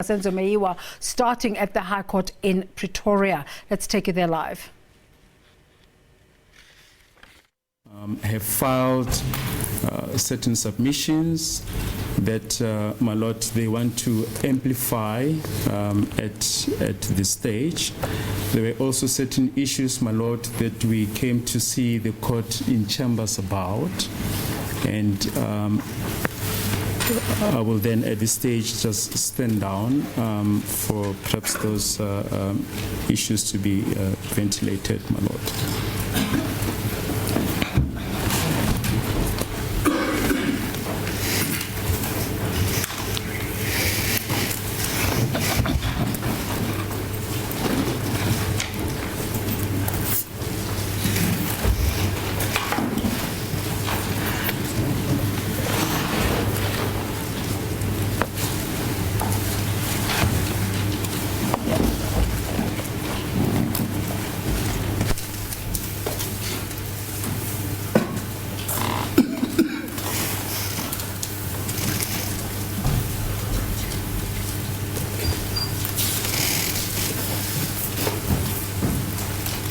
Senzo Meyiwa, starting at the High Court in Pretoria. Let's take you there live. Have filed certain submissions that, my lord, they want to amplify at this stage. There were also certain issues, my lord, that we came to see the court in chambers about, and I will then at this stage just stand down for perhaps those issues to be ventilated, my lord.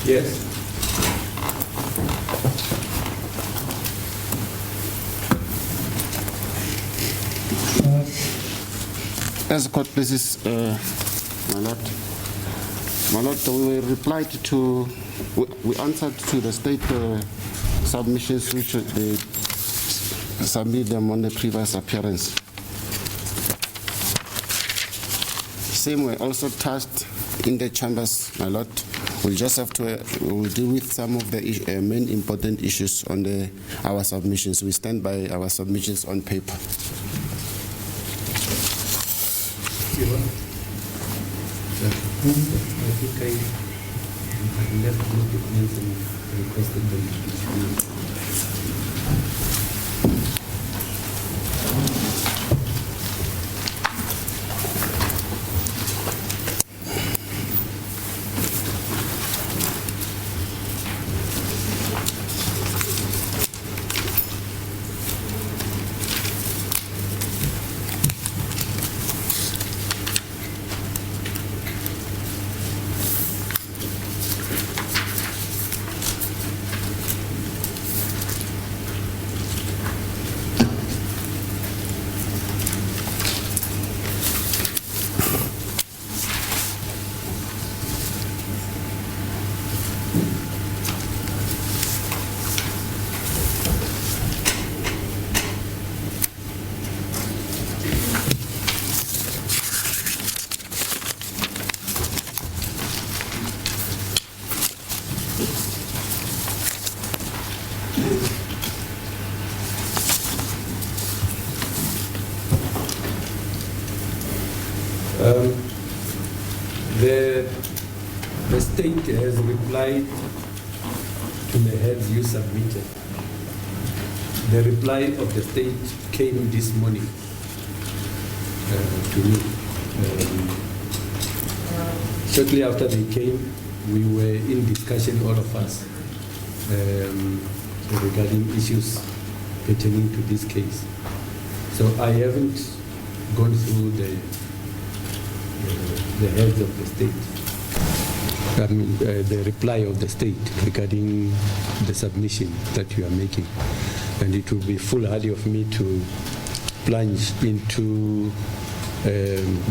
Yes. As the court pleases, my lord, we replied to, we answered to the state submissions which they submitted them on the previous appearance. Same way also tasked in the chambers, my lord. We'll just have to we'll deal with some of the main important issues on our submissions. We stand by our submissions on paper. I think I left the documents and requested them to be the state has replied to the heads you submitted. The reply of the state came this morning to me. Shortly after they came, we were in discussion, all of us, regarding issues pertaining to this case. So I haven't gone through the heads of the state. I mean, the reply of the state regarding the submission that you are making. And it will be foolhardy of me to plunge into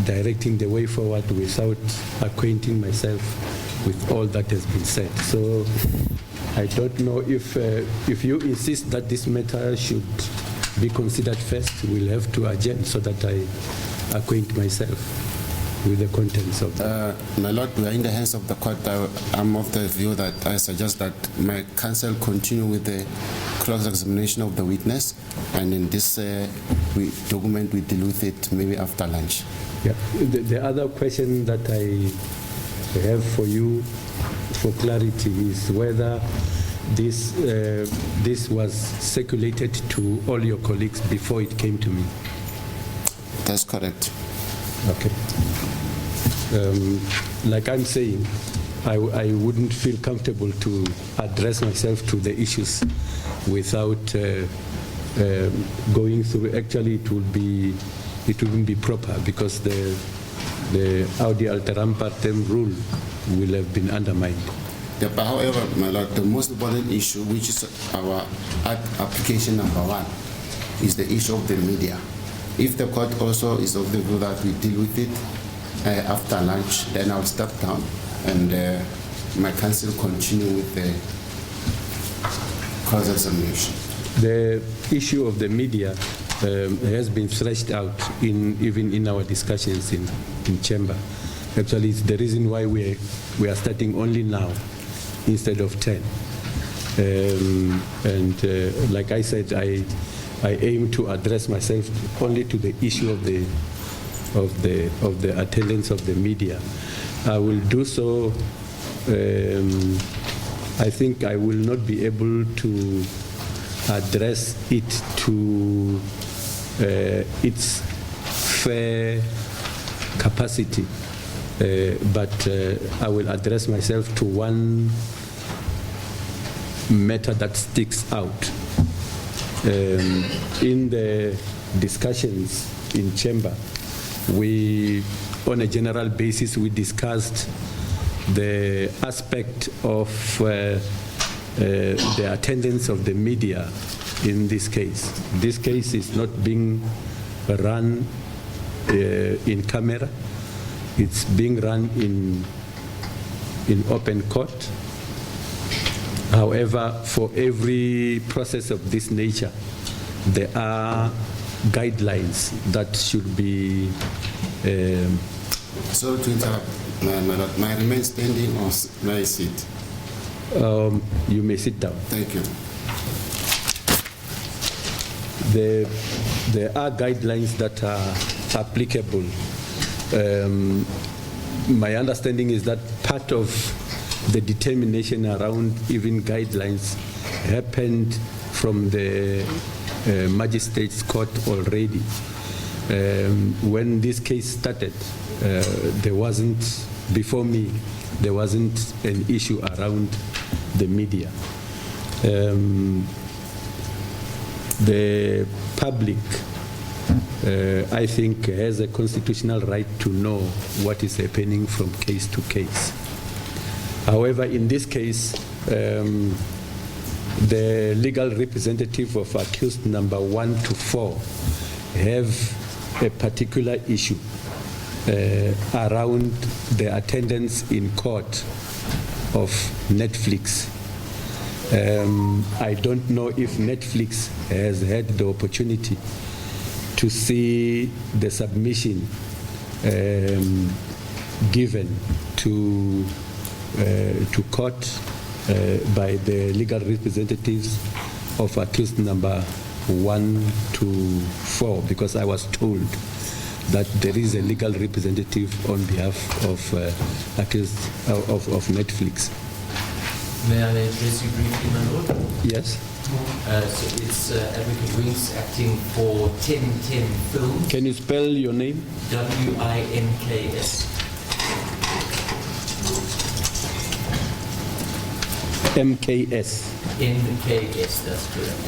directing the way forward without acquainting myself with all that has been said. So I don't know if you insist that this matter should be considered first, we'll have to adjourn so that I acquaint myself with the contents of that. My lord, we are in the hands of the court. I'm of the view that I suggest that my counsel continue with the cross-examination of the witness, and in this document we deal with it maybe after lunch. Yeah. The other question that I have for you for clarity is whether this was circulated to all your colleagues before it came to me. That's correct. Okay. Like I'm saying, I wouldn't feel comfortable to address myself to the issues without going through. Actually, it wouldn't be proper because the audi alteram partem rule will have been undermined. Yeah, but however, my lord, the most important issue, which is our application number 1, is the issue of the media. If the court also is of the view that we deal with it after lunch, then I'll step down and my counsel continue with the cross-examination. The issue of the media has been threshed out even in our discussions in chamber. Actually, it's the reason why we are starting only now instead of 10. Like I said, I aim to address myself only to the issue of the attendance of the media. I will do so. I think I will not be able to address it to its fair capacity, but I will address myself to one matter that sticks out. In the discussions in chamber, on a general basis, we discussed the aspect of the attendance of the media in this case. This case is not being run in camera. It's being run in open court. However, for every process of this nature, there are guidelines that should be... Sorry to interrupt, my lord. May I remain standing or may I sit? You may sit down. Thank you. There are guidelines that are applicable. My understanding is that part of the determination around even guidelines happened from the magistrate's court already. When this case started, there wasn't, before me, there wasn't an issue around the media. The public, I think, has a constitutional right to know what is happening from case to case. However, in this case, the legal representative of accused number 1 to 4 have a particular issue around the attendance in court of Netflix. I don't know if Netflix has had the opportunity to see the submission given to court by the legal representatives of accused number 1 to 4, because I was told that there is a legal representative on behalf of accused of Netflix. May I address you briefly, my lord? Yes. So it's Advocate Winks acting for 1010 Films. Can you spell your name? WINKS. MKS. NKS, that's correct.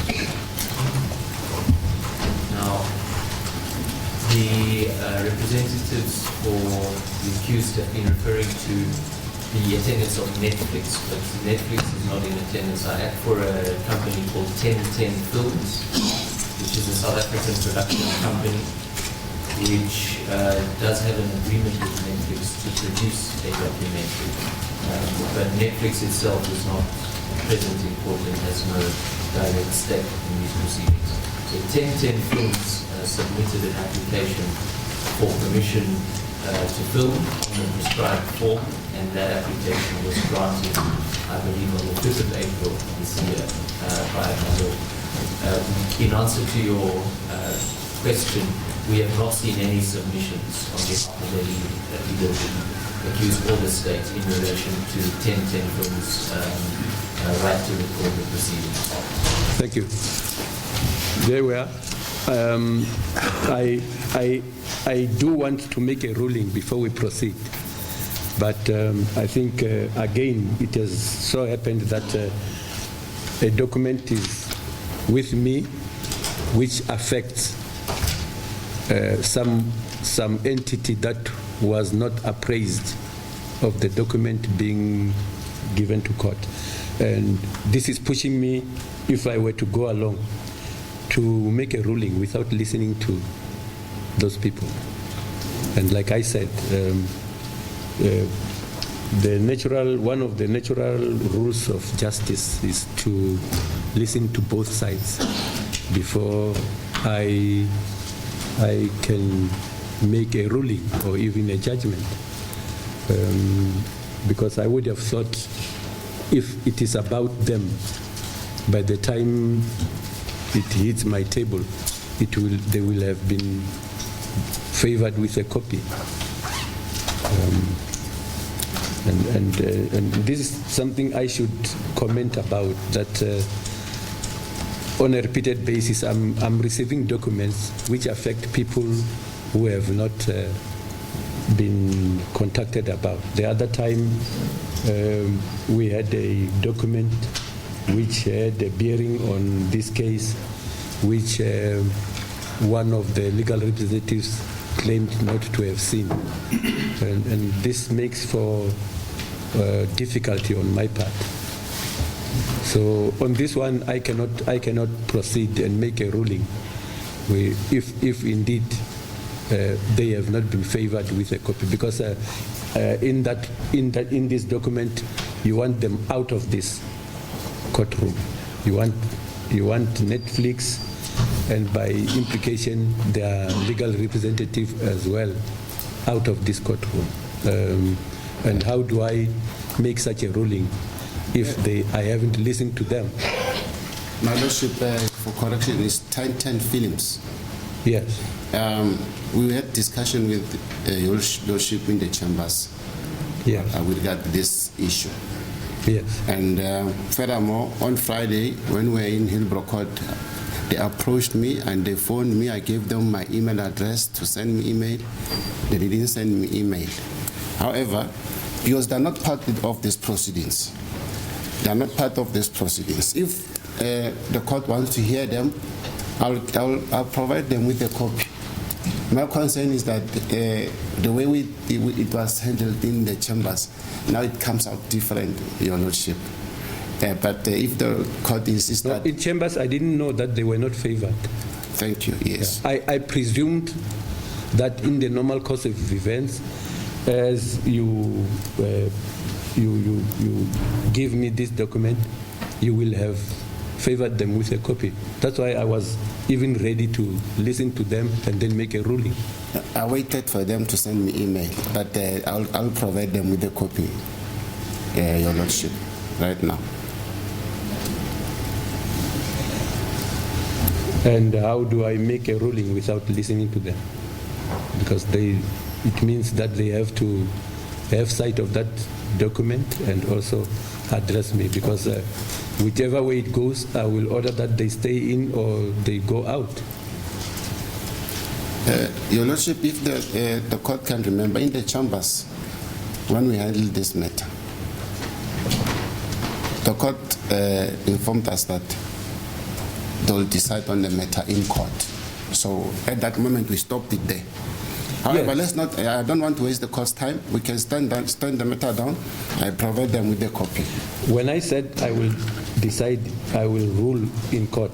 Now, the representatives for the accused have been referring to the attendance of Netflix, but Netflix is not in attendance. I act for a company called 1010 Films, which is a South African production company, which does have an agreement with Netflix to produce a documentary. But Netflix itself is not present in court and has no direct stake in these proceedings. So 1010 Films submitted an application for permission to film on the prescribed form, and that application was granted, I believe, on the 5th of April this year by my lord. In answer to your question, we have not seen any submissions on behalf of either the accused or the state in relation to 1010 Films' right to record the proceedings. Thank you. There we are. I do want to make a ruling before we proceed, but I think, again, it has so happened that a document is with me which affects some some entity that was not appraised of the document being given to court. And this is pushing me, if I were to go along, to make a ruling without listening to those people. And like I said, one of the natural rules of justice is to listen to both sides before I can make a ruling or even a judgment. Because I would have thought if it is about them, by the time it hits my table, they will have been favored with a copy. And this is something I should comment about, that on a repeated basis I'm receiving documents which affect people who have not been contacted about. The other time we had a document which had a bearing on this case, which one of the legal representatives claimed not to have seen. And this makes for difficulty on my part. So on this one, I cannot proceed and make a ruling if indeed they have not been favored with a copy, because in this document you want them out of this courtroom. You want Netflix, and by implication their legal representative as well, out of this courtroom. And how do I make such a ruling if I haven't listened to them? My Lordship, for correction, is 10 films. Yes. We had discussion with your Lordship in the chambers, Yes. with regard to this issue. Yes. And furthermore, on Friday, when we were in Hillbrook Court, they approached me and they phoned me. I gave them my email address to send me email. They didn't send me email. However, because they're not part of these proceedings, If the court wants to hear them, I'll provide them with a copy. My concern is that the way it was handled in the chambers, now it comes out different, Your Lordship. But if the court insists that... In chambers, I didn't know that they were not favored. Thank you, yes. Yeah. I presumed that in the normal course of events, as you give me this document, you will have favored them with a copy. That's why I was even ready to listen to them and then make a ruling. I waited for them to send me email, but I'll provide them with a copy, Your Lordship, right now. And how do I make a ruling without listening to them? Because it means that they have to have sight of that document and also address me, because whichever way it goes, I will order that they stay in or they go out. Your Lordship, if the court can remember, in the chambers, when we handled this matter, the court informed us that they will decide on the matter in court. So at that moment, we stopped it there. However, Yes. let's not. I don't want to waste the court's time. We can stand the matter down. I provide them with a copy. When I said I will decide, I will rule in court,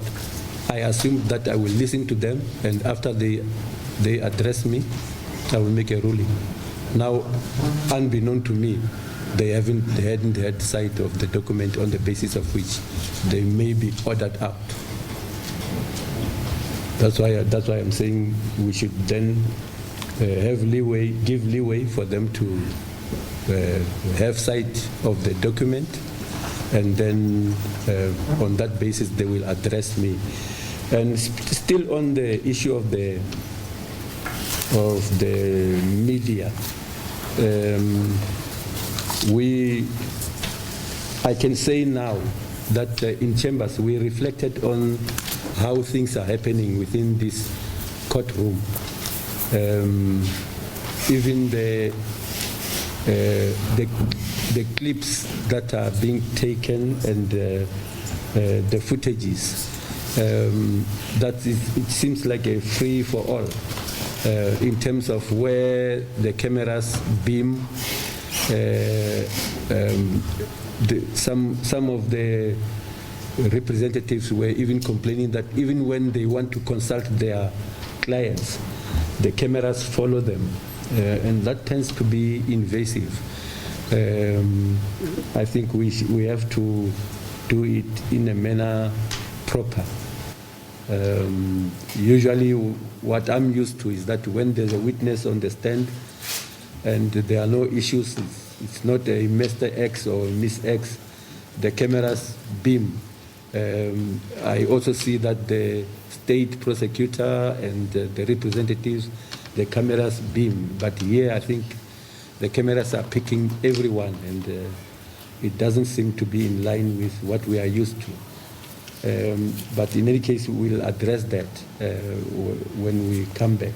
I assumed that I will listen to them, and after they address me, I will make a ruling. Now, unbeknown to me, they hadn't had sight of the document on the basis of which they may be ordered out. That's why I'm saying we should then give leeway for them to have sight of the document, and then on that basis they will address me. And still on the issue of the media, I can say now that in chambers we reflected on how things are happening within this courtroom. Even the clips that are being taken and the footages, it seems like a free for all. in terms of where the cameras beam. Some of the representatives were even complaining that even when they want to consult their clients, the cameras follow them, and that tends to be invasive. I think we have to do it in a manner proper. Usually what I'm used to is that when there's a witness on the stand and there are no issues, it's not a Mr. X or Miss X, the cameras beam. I also see that the state prosecutor and the representatives, the cameras beam. But here I think the cameras are picking everyone, and it doesn't seem to be in line with what we are used to. But in any case, we'll address that when we come back.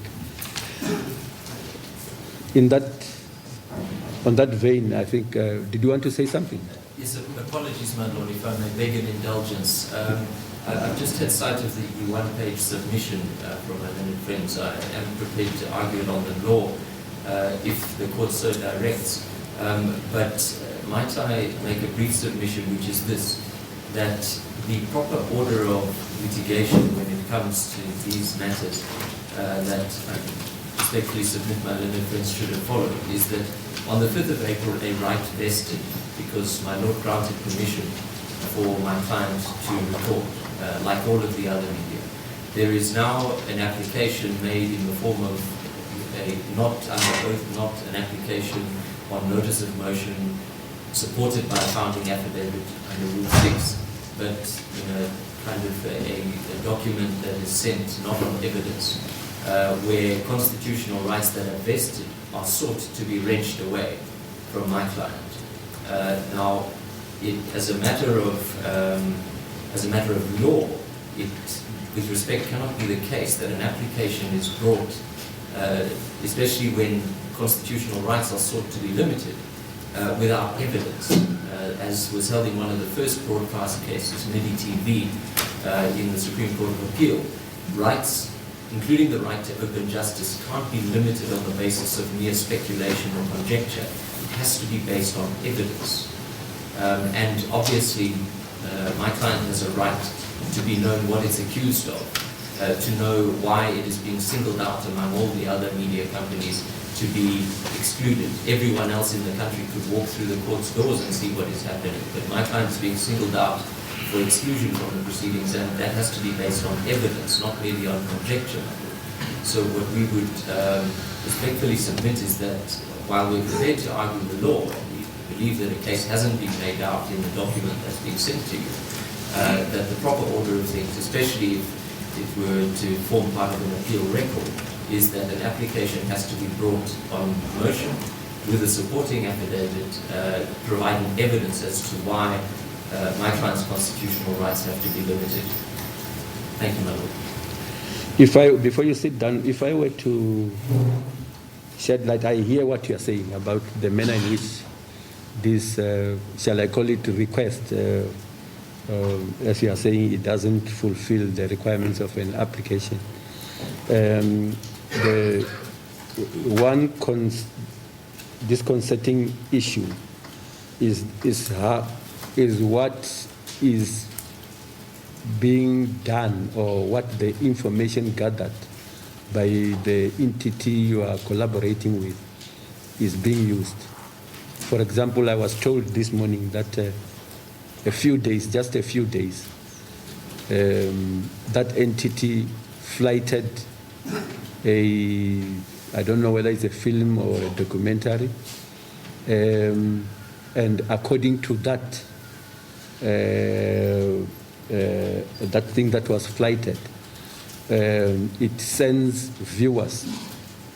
On that vein, I think, did you want to say something? Yes, apologies, my lord, if I may beg an indulgence. I've just had sight of the one-page submission from my learned friends. I am prepared to argue along the law if the court so directs. But might I make a brief submission, which is this, that the proper order of litigation when it comes to these matters that I respectfully submit my learned friends should have followed is that on the 5th of April, a right vested because my lord granted permission for my client to record, like all of the other media. There is now an application made in the form of a not under oath, not an application on notice of motion supported by a founding affidavit under Rule 6, but kind of a document that is sent not on evidence, where constitutional rights that are vested are sought to be wrenched away from my client. Now, as a matter of law, it, with respect, cannot be the case that an application is brought, especially when constitutional rights are sought to be limited, without evidence, as was held in one of the first broadcast cases, MIDI-TV, in the Supreme Court of Appeal. Rights, including the right to open justice, can't be limited on the basis of mere speculation or conjecture. It has to be based on evidence. And obviously, my client has a right to be known what it's accused of, to know why it is being singled out among all the other media companies to be excluded. Everyone else in the country could walk through the court's doors and see what is happening, but my client is being singled out for exclusion from the proceedings, and that has to be based on evidence, not merely on conjecture. So what we would respectfully submit is that while we're prepared to argue the law, and we believe that a case hasn't been laid out in the document that's been sent to you, that the proper order of things, especially if it were to form part of an appeal record, is that an application has to be brought on motion with a supporting affidavit providing evidence as to why my client's constitutional rights have to be limited. Thank you, my lord. Before you sit down, if I were to shed light, I hear what you are saying about the manner in which this, shall I call it, request, as you are saying, it doesn't fulfill the requirements of an application. The one disconcerting issue is what is being done, or what the information gathered by the entity you are collaborating with is being used. For example, I was told this morning that just a few days, that entity flighted I don't know whether it's a film or a documentary, and according to that, that thing that was flighted, it sends viewers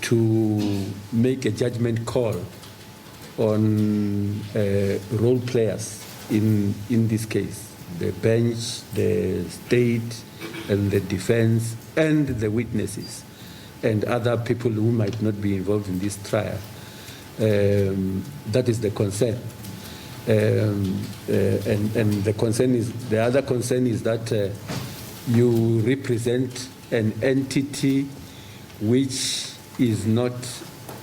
to make a judgment call on role players in this case, the bench, the state, and the defense, and the witnesses, and other people who might not be involved in this trial. That is the concern. And the other concern is that you represent an entity which is not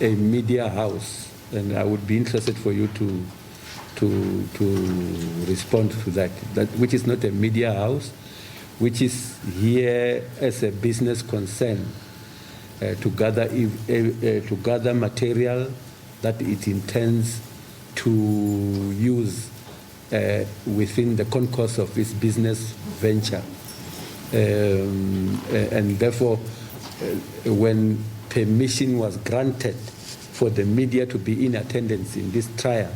a media house, and I would be interested for you to respond to that. That which is not a media house, which is here as a business concern to gather material that it intends to use within the concourse of its business venture. And therefore, when permission was granted for the media to be in attendance in this trial,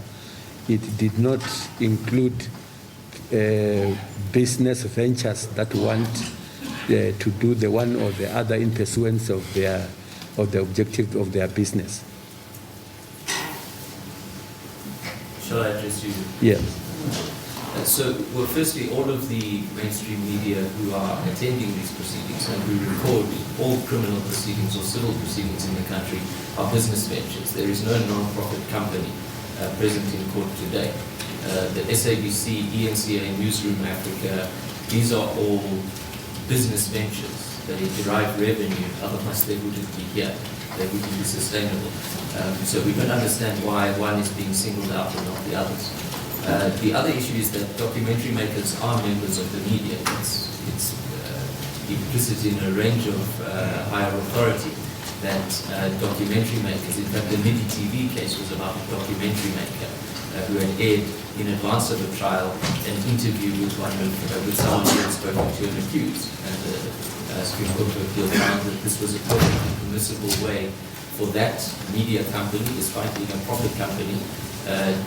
it did not include business ventures that want to do the one or the other in pursuance of the objective of their business. Shall I address you? Yes. Well, firstly, all of the mainstream media who are attending these proceedings and who record all criminal proceedings or civil proceedings in the country are business ventures. There is no non-profit company present in court today. The SABC, ENCA, Newsroom Africa, these are all business ventures. They derive revenue, otherwise they wouldn't be here. They wouldn't be sustainable. So we don't understand why one is being singled out and not the others. The other issue is that documentary makers are members of the media. It's implicit in a range of higher authority that documentary makers, in fact the MIDI TV case was about a documentary maker who had aired in advance of a trial an interview with someone who had spoken to an accused. And the Supreme Court of Appeal found that this was a perfectly permissible way for that media company, despite being a profit company,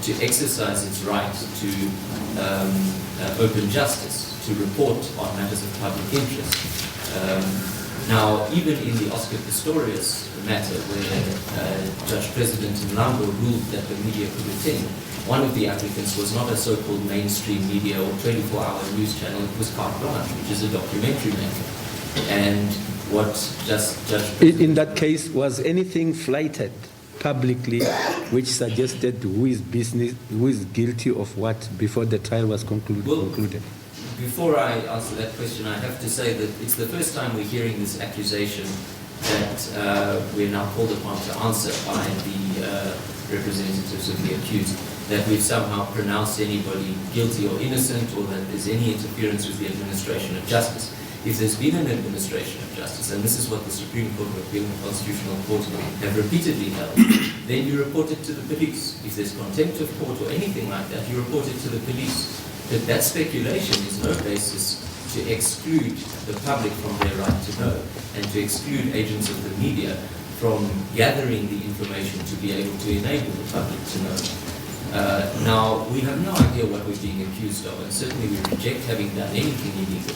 to exercise its right to open justice, to report on matters of public interest. Now, even in the Oscar Pistorius matter, where Judge President Mlambo ruled that the media could attend, one of the applicants was not a so-called mainstream media or 24-hour news channel, it was Carte Blanche, which is a documentary maker. And what Judge In that case, was anything flighted publicly which suggested who is guilty of what before the trial was concluded? Before I answer that question, I have to say that it's the first time we're hearing this accusation that we're now called upon to answer by the representatives of the accused, that we've somehow pronounced anybody guilty or innocent, or that there's any interference with the administration of justice. If there's been an administration of justice, and this is what the Supreme Court of Appeal and Constitutional Court have repeatedly held, then you report it to the police. If there's contempt of court or anything like that, you report it to the police. But that speculation is no basis to exclude the public from their right to know, and to exclude agents of the media from gathering the information to be able to enable the public to know. Now, we have no idea what we're being accused of, and certainly we reject having done anything illegal.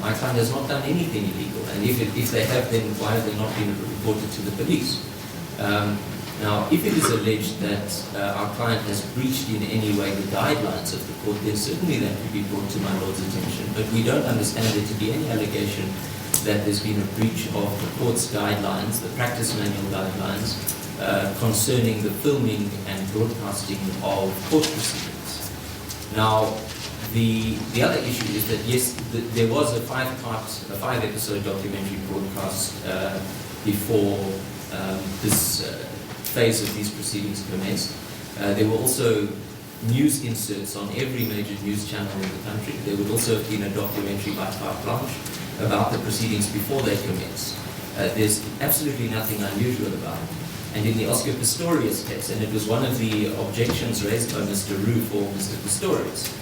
My client has not done anything illegal, and if they have, then why have they not been reported to the police? Now, if it is alleged that our client has breached in any way the guidelines of the court, then certainly that could be brought to my Lord's attention. But we don't understand there to be any allegation that there's been a breach of the court's guidelines, the practice manual guidelines, concerning the filming and broadcasting of court proceedings. Now, the other issue is that, yes, there was a five-episode documentary broadcast before this phase of these proceedings commenced. There were also news inserts on every major news channel in the country. There would also have been a documentary by Carte Blanche about the proceedings before they commenced. There's absolutely nothing unusual about it. And in the Oscar Pistorius case, and it was one of the objections raised by Mr. Roof or Mr. Pistorius,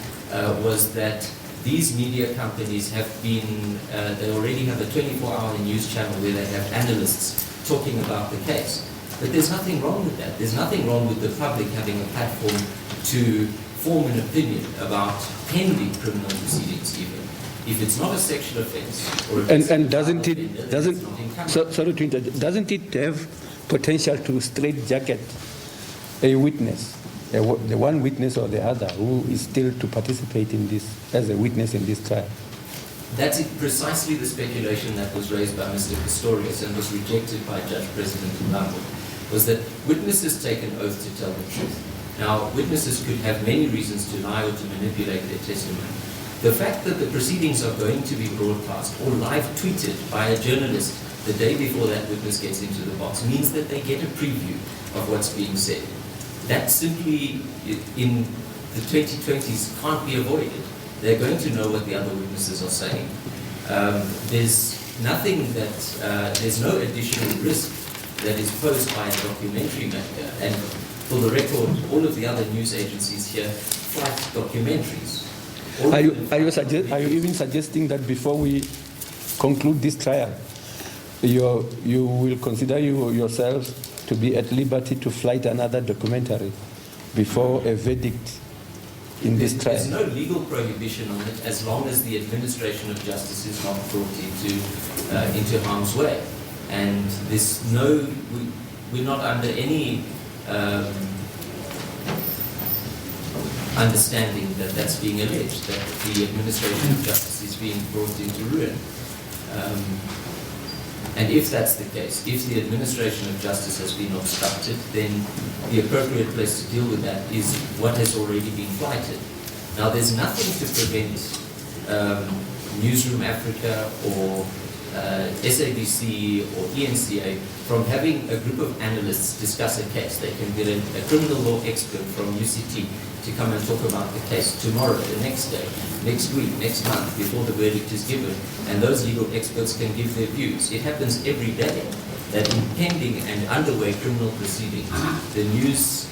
was that these media companies have been, they already have a 24-hour news channel where they have analysts talking about the case. But there's nothing wrong with that. There's nothing wrong with the public having a platform to form an opinion about pending criminal proceedings even. If it's not a sexual offense, or if And doesn't it have potential to straitjacket a witness, the one witness or the other who is still to participate in this as a witness in this trial? That's precisely the speculation that was raised by Mr. Pistorius and was rejected by Judge President Khumalo, was that witnesses take an oath to tell the truth. Now, witnesses could have many reasons to lie or to manipulate their testimony. The fact that the proceedings are going to be broadcast or live tweeted by a journalist the day before that witness gets into the box means that they get a preview of what's being said. That simply, in the 2020s, can't be avoided. They're going to know what the other witnesses are saying. There's nothing that, there's no additional risk that is posed by a documentary maker. And for the record, all of the other news agencies here flight documentaries. Are you even suggesting that before we conclude this trial, you will consider yourselves to be at liberty to flight another documentary before a verdict in this trial? There's no legal prohibition on it as long as the administration of justice is not brought into harm's way. And there's no, we're not under any understanding that that's being alleged, that the administration of justice is being brought into ruin. And if that's the case, if the administration of justice has been obstructed, then the appropriate place to deal with that is what has already been flighted. Now, there's nothing to prevent Newsroom Africa or SABC or ENCA from having a group of analysts discuss a case. They can get a criminal law expert from UCT to come and talk about the case tomorrow, the next day, next week, next month, before the verdict is given, and those legal experts can give their views. It happens every day that in pending and underway criminal proceedings, the news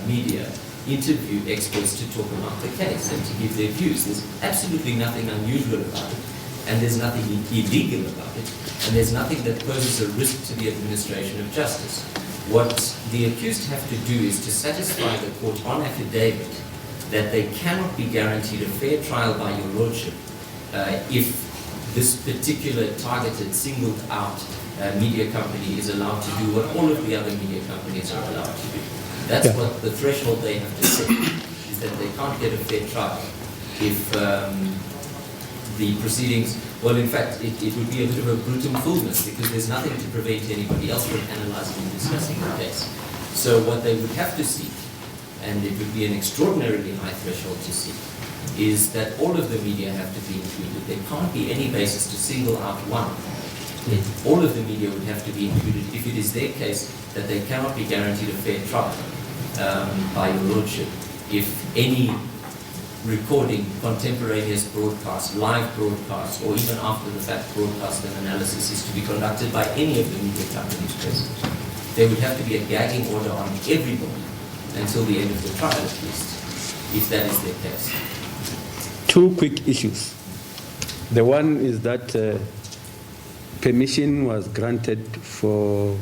media interview experts to talk about the case and to give their views. There's absolutely nothing unusual about it, and there's nothing illegal about it, and there's nothing that poses a risk to the administration of justice. What the accused have to do is to satisfy the court on affidavit that they cannot be guaranteed a fair trial by your lordship if this particular targeted, singled out media company is allowed to do what all of the other media companies are allowed to do. That's what the threshold they have to set, is that they can't get a fair trial if the proceedings, well, in fact, it would be a bit of a brutum fulminus because there's nothing to prevent anybody else from analyzing and discussing the case. So what they would have to seek, and it would be an extraordinarily high threshold to seek, is that all of the media have to be included. There can't be any basis to single out one. All of the media would have to be included if it is their case that they cannot be guaranteed a fair trial by your lordship. If any recording, contemporaneous broadcast, live broadcast, or even after the fact broadcast and analysis is to be conducted by any of the media companies present, there would have to be a gagging order on everybody until the end of the trial at least, if that is their case. Two quick issues. The one is that permission was granted for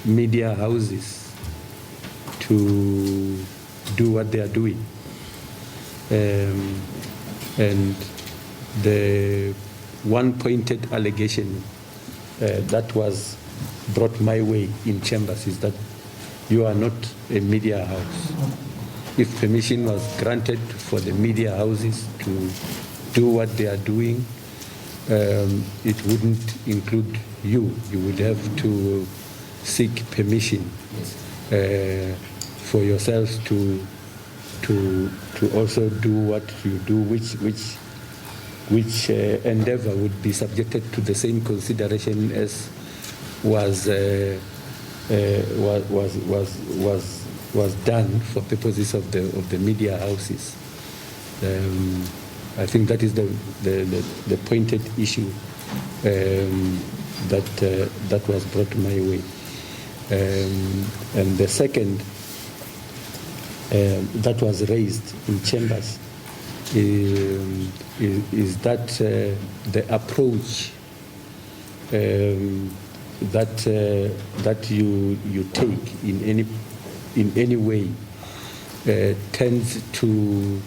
media houses to do what they are doing. And the one pointed allegation that was brought my way in chambers is that you are not a media house. If permission was granted for the media houses to do what they are doing, it wouldn't include you. You would have to seek permission for yourselves to also do what you do, which endeavor would be subjected to the same consideration as was done for purposes of the media houses. I think that is the pointed issue that was brought my way. And the second that was raised in chambers is that the approach that you take in any way tends to,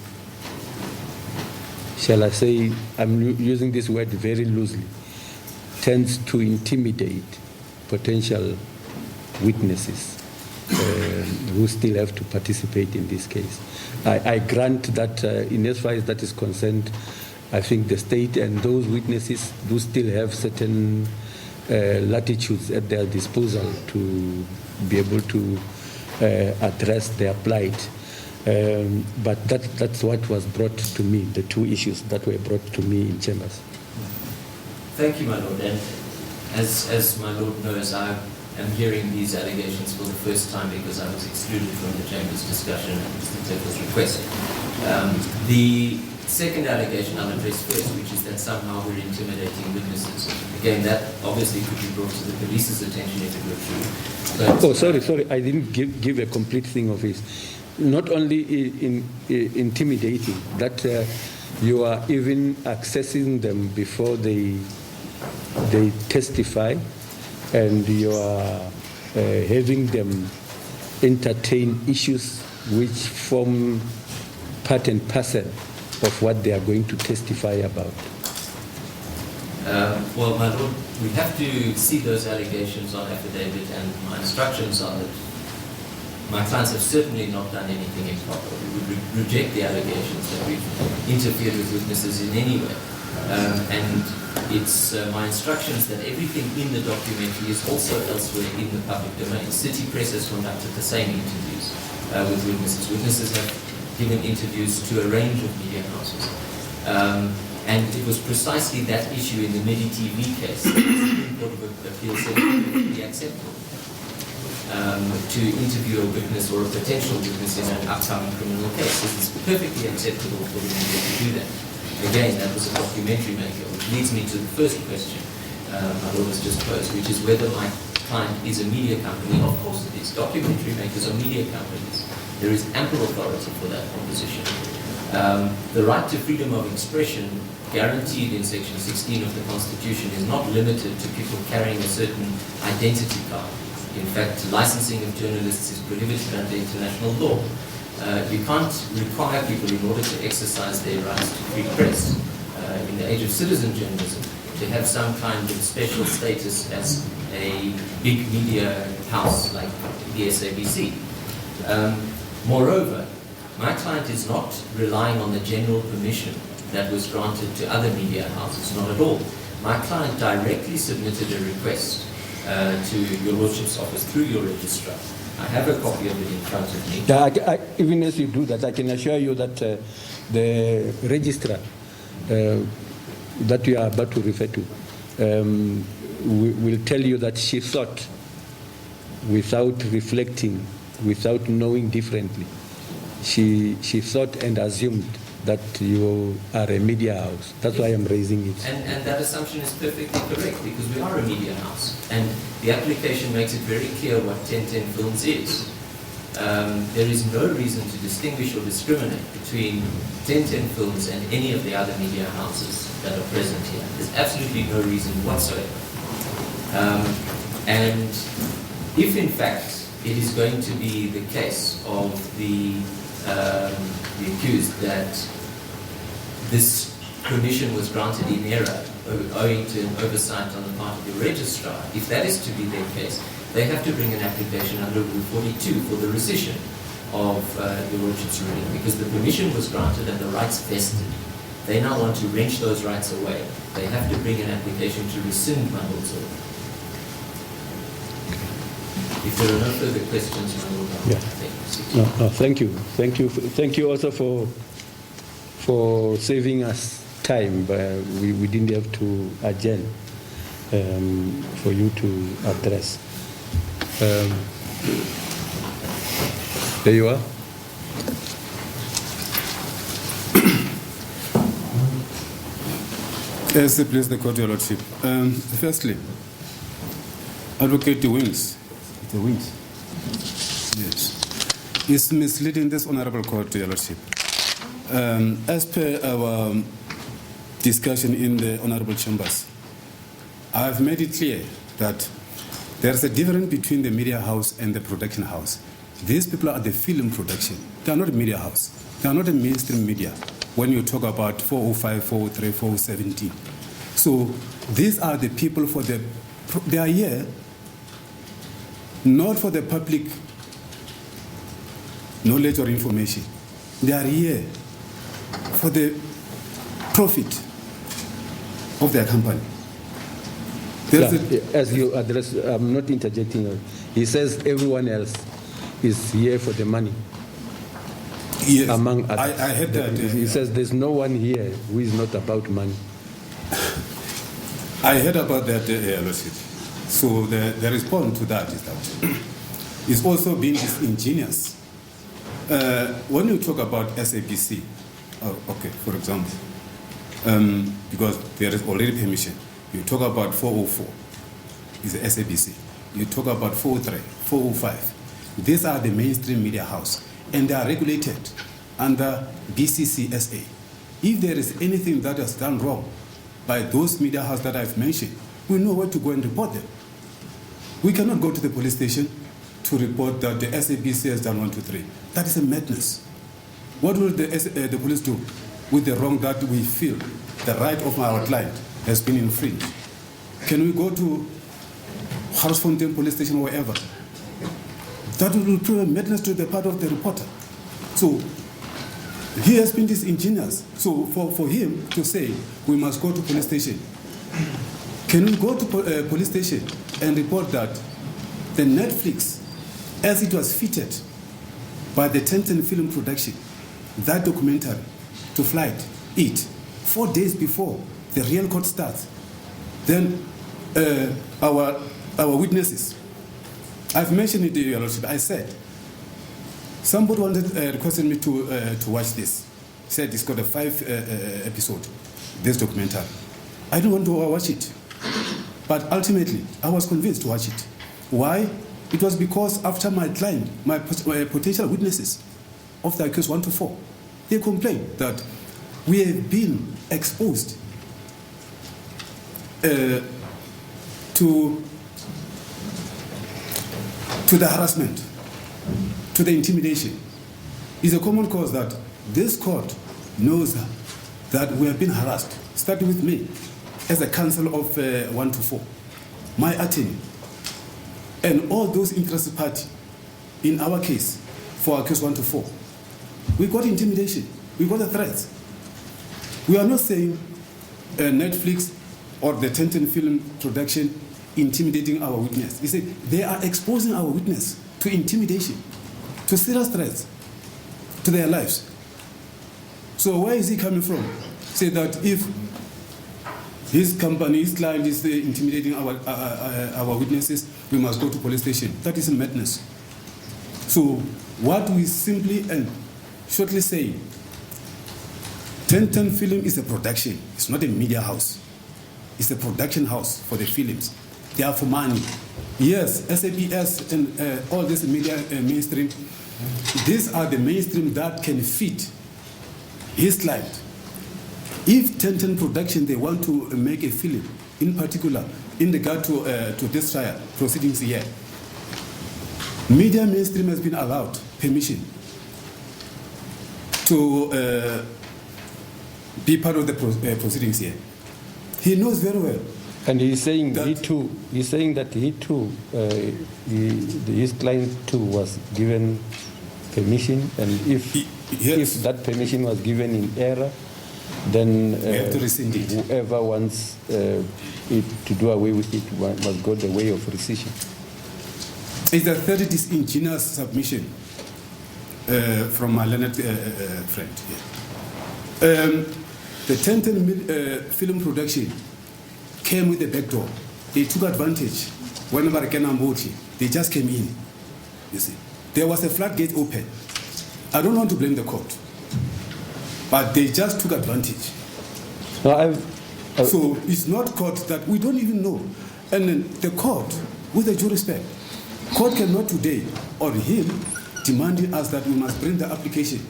shall I say, I'm using this word very loosely, tends to intimidate potential witnesses who still have to participate in this case. I grant that in as far as that is concerned, I think the state and those witnesses do still have certain latitudes at their disposal to be able to address their plight. But that's what was brought to me, the two issues that were brought to me in chambers. Thank you, my lord. And As my Lord knows, I am hearing these allegations for the first time because I was excluded from the Chamber's discussion at Mr. Teko's request. The second allegation I'll address first, which is that somehow we're intimidating witnesses. Again, that obviously could be brought to the police's attention if it were true. But, sorry, I didn't give a complete thing of it. Not only intimidating, that you are even accessing them before they testify, and you are having them entertain issues which form part and parcel of what they are going to testify about. Well, my Lord, we have to see those allegations on affidavit, and my instructions are that my clients have certainly not done anything improper. We would reject the allegations that we've interfered with witnesses in any way. And it's my instructions that everything in the documentary is also elsewhere in the public domain. City Press has conducted the same interviews with witnesses. Witnesses have given interviews to a range of media houses. And it was precisely that issue in the MIDI TV case that the Supreme Court of Appeal said it would be acceptable to interview a witness or a potential witness in an upcoming criminal case. It is perfectly acceptable for the media to do that. Again, that was a documentary maker, which leads me to the first question my Lord has just posed, which is whether my client is a media company. Of course it is. Documentary makers are media companies. There is ample authority for that proposition. The right to freedom of expression guaranteed in Section 16 of the Constitution is not limited to people carrying a certain identity card. In fact, licensing of journalists is prohibited under international law. You can't require people, in order to exercise their rights to free press in the age of citizen journalism, to have some kind of special status as a big media house like the SABC. Moreover, my client is not relying on the general permission that was granted to other media houses, not at all. My client directly submitted a request to your Lordship's office through your registrar. I have a copy of it in front of me. Even as you do that, I can assure you that the registrar that you are about to refer to will tell you that she thought, without reflecting, without knowing differently, she thought and assumed that you are a media house. That's why I'm raising it. And that assumption is perfectly correct, because we are a media house. And the application makes it very clear what 1010 Films is. There is no reason to distinguish or discriminate between 1010 Films and any of the other media houses that are present here. There's absolutely no reason whatsoever. And if in fact it is going to be the case of the accused that this permission was granted in error owing to an oversight on the part of the registrar, if that is to be their case, they have to bring an application under Rule 42 for the rescission of your Lordship's ruling, because the permission was granted and the rights vested. They now want to wrench those rights away. They have to bring an application to rescind my Lord's order. If there are no further questions, my Lord, I'll thank you. Thank you also for saving us time. We didn't have to adjourn for you to address. There you are. Yes, please, the court, your Lordship. Firstly, Advocate the Wings. The Wings. Yes. Is misleading this honorable court, your Lordship. As per our discussion in the honorable chambers, I have made it clear that there's a difference between the media house and the production house. These people are the film production. They are not a media house. They are not a mainstream media when you talk about 405, 403, 417. So these are the people they are here not for the public knowledge or information. They are here for the profit of their company. As you address, I'm not interjecting. He says everyone else is here for the money. Yes, among others. I heard that. He says there's no one here who is not about money. I heard about that, Lordship. So the response to that is that it's also being disingenuous. When you talk about SABC, okay, for example, because there is already permission, you talk about 404, is the SABC. You talk about 403, 405. These are the mainstream media house, and they are regulated under BCCSA. If there is anything that has done wrong by those media house that I've mentioned, we know where to go and report them. We cannot go to the police station to report that the SABC has done 1, 2, 3. That is a madness. What will the police do with the wrong that we feel the right of our client has been infringed? Can we go to Harassment police station or wherever? That will prove a madness to the part of the reporter. So he has been disingenuous. So for him to say we must go to police station, can we go to police station and report that the Netflix, as it was fitted by the Tencent Film Production, that documentary to flight it 4 days before the real court starts, then our witnesses, I've mentioned it, Your Lordship. I said, somebody requested me to watch this. Said it's got a 5 episode, this documentary. I don't want to watch it. But ultimately, I was convinced to watch it. Why? It was because after my client, my potential witnesses of the accused 1 to 4, they complained that we have been exposed to the harassment, to the intimidation. It's a common cause that this court knows that we have been harassed, starting with me as a counsel of 1 to 4, my attorney, and all those interested parties in our case for accused 1 to 4. We got intimidation, we got the threats. We are not saying Netflix or the Tencent Film Production intimidating our witness. You see, they are exposing our witness to intimidation, to serious threats to their lives. So where is he coming from? Say that if his company, his client is intimidating our witnesses, we must go to police station. That is a madness. So what we simply and shortly say, Tencent Film is a production. It's not a media house. It's a production house for the films. They are for money. Yes, SABC and all this media mainstream, these are the mainstream that can fit his client. If Tencent Production, they want to make a film, in particular, in regard to this trial, proceedings here, media mainstream has been allowed permission to be part of the proceedings here. He knows very well. And he's saying that he too. He's saying that he too, his client too was given permission, and if that permission was given in error, then have to rescind it. Whoever wants it to do away with it must go the way of rescission. It's a very disingenuous submission from my learned friend here. The Tencent Film Production came with a back door. They took advantage. Whenever they just came in. You see, there was a floodgate open. I don't want to blame the court, but they just took advantage. No, so it's not court that we don't even know. And then the court, with the due respect, court cannot today, or him, demanding us that we must bring the application,